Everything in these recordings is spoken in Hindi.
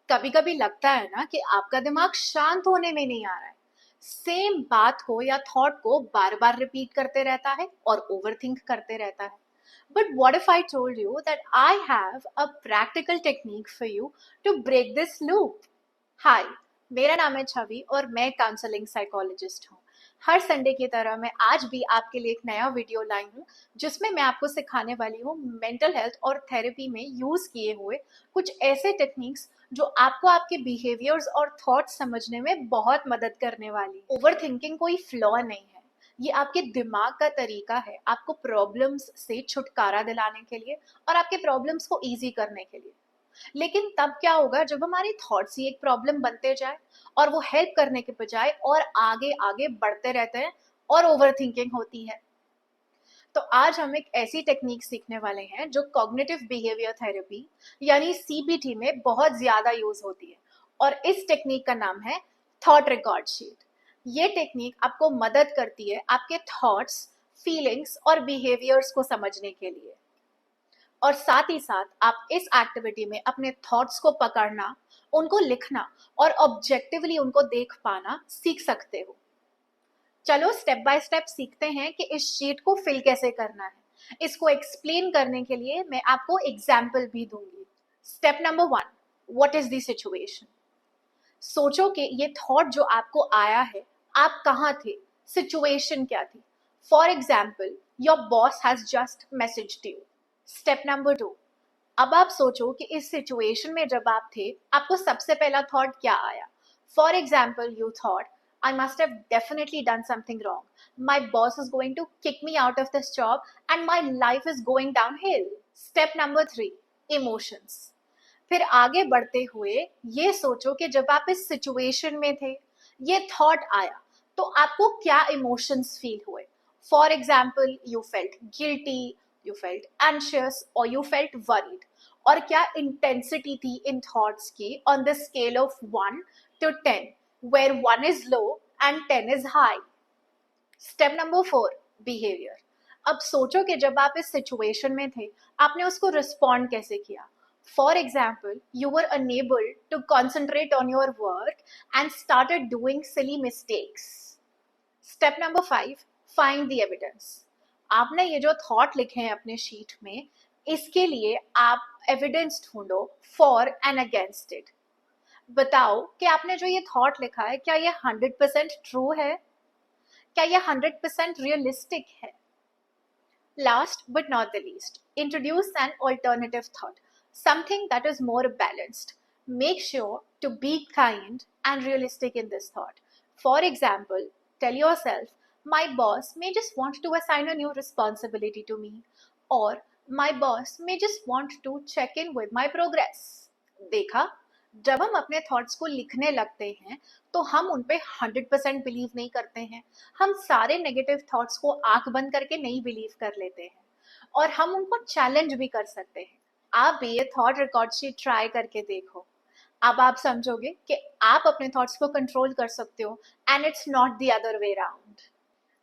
कभी कभी लगता है ना कि आपका दिमाग शांत होने में नहीं आ रहा है। सेम बात को या थॉट को बार बार रिपीट करते रहता है और ओवरथिंक करते रहता है। But what if I told you that I have a practical technique for you to break this loop. Hi, मेरा नाम है छवि और मैं काउंसलिंग साइकोलॉजिस्ट हूँ। हर संडे की तरह मैं आज भी आपके लिए एक नया वीडियो लाई हूँ जिसमें मैं आपको सिखाने वाली हूँ मेंटल हेल्थ और थेरेपी में यूज किए हुए कुछ ऐसे टेक्निक्स जो आपको आपके बिहेवियर्स और थॉट्स समझने में बहुत मदद करने वाली। ओवर थिंकिंग कोई फ्लॉ नहीं है, ये आपके दिमाग का तरीका है आपको प्रॉब्लम्स से छुटकारा दिलाने के लिए और आपके प्रॉब्लम्स को ईजी करने के लिए। लेकिन तब क्या होगा जब हमारे थॉट्स ही एक प्रॉब्लम बनते जाए और वो हेल्प करने के बजाय और आगे आगे बढ़ते रहते हैं और ओवर थिंकिंग होती है। तो आज हम एक ऐसी टेक्निक सीखने वाले हैं जो कॉग्निटिव बिहेवियर थेरेपी यानी सीबीटी में बहुत ज्यादा यूज होती है और इस टेक्निक का नाम है थॉट रिकॉर्ड शीट। ये टेक्निक आपको मदद करती है आपके थॉट्स, फीलिंग्स और बिहेवियर्स को समझने के लिए। और साथ ही साथ आप इस एक्टिविटी में अपने थॉट्स को पकड़ना, उनको लिखना और ऑब्जेक्टिवली उनको देख पाना सीख सकते हो। चलो स्टेप बाय स्टेप सीखते हैं कि इस शीट को फिल कैसे करना है। इसको एक्सप्लेन करने के लिए मैं आपको एग्जाम्पल भी दूंगी। Step number 1, what is the situation. सोचो कि ये थॉट जो आपको आया है, आप कहाँ थे, सिचुएशन क्या थी। For example, your boss has just messaged you. Step number 2, अब आप सोचो कि इस सिचुएशन में जब आप थे आपको सबसे पहला थॉट क्या आया। For example, you thought I must have definitely done something wrong. My boss is going to kick me out of this job and my life is going downhill. Step number 3, emotions. फिर आगे बढ़ते हुए ये सोचो कि जब आप इस सिचुएशन में थे, ये थॉट आया, तो आपको क्या इमोशंस फील हुए। For example, you felt guilty, you felt anxious और यू फेल्ट वरीड। और क्या इंटेंसिटी थी इन थॉट्स की on the scale of 1 to 10, where 1 is low and 10 is high. Step number 4, behavior. अब सोचो कि जब आप इस सिचुएशन में थे आपने उसको रिस्पॉन्ड कैसे किया। For example, you were unable to concentrate on your work and started doing silly mistakes. Step number 5, find the evidence. आपने ये जो थॉट लिखे हैं अपने शीट में, इसके लिए आप एविडेंस ढूंढो फॉर एंड अगेंस्ट इट। बताओ कि आपने जो ये थॉट लिखा है क्या ये 100% ट्रू है, क्या ये 100% रियलिस्टिक है। Last but not the least, introduce an alternative thought, something that is more balanced. Make sure to be kind and realistic in this thought. For example, tell yourself, my boss may just want to assign a new responsibility to me, or my boss may just want to check in with my progress. देखा, जब हम अपने थॉट्स को लिखने लगते हैं तो हम उन पे 100% बिलीव नहीं करते हैं। हम सारे नेगेटिव थॉट्स को आंख बंद करके नहीं बिलीव कर लेते हैं और हम उनको चैलेंज भी कर सकते हैं। आप भी ये थॉट रिकॉर्ड शीट ट्राई करके देखो। अब आप समझोगे कि आप अपने थॉट्स को कंट्रोल कर सकते हो and it's not the other way around.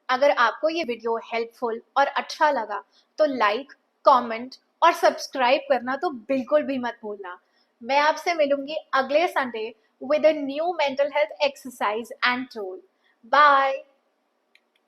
अगर आपको ये वीडियो हेल्पफुल और अच्छा लगा तो लाइक, कमेंट और सब्सक्राइब करना तो बिल्कुल भी मत भूलना। मैं आपसे मिलूंगी अगले Sunday with a new mental health exercise and tool. Bye.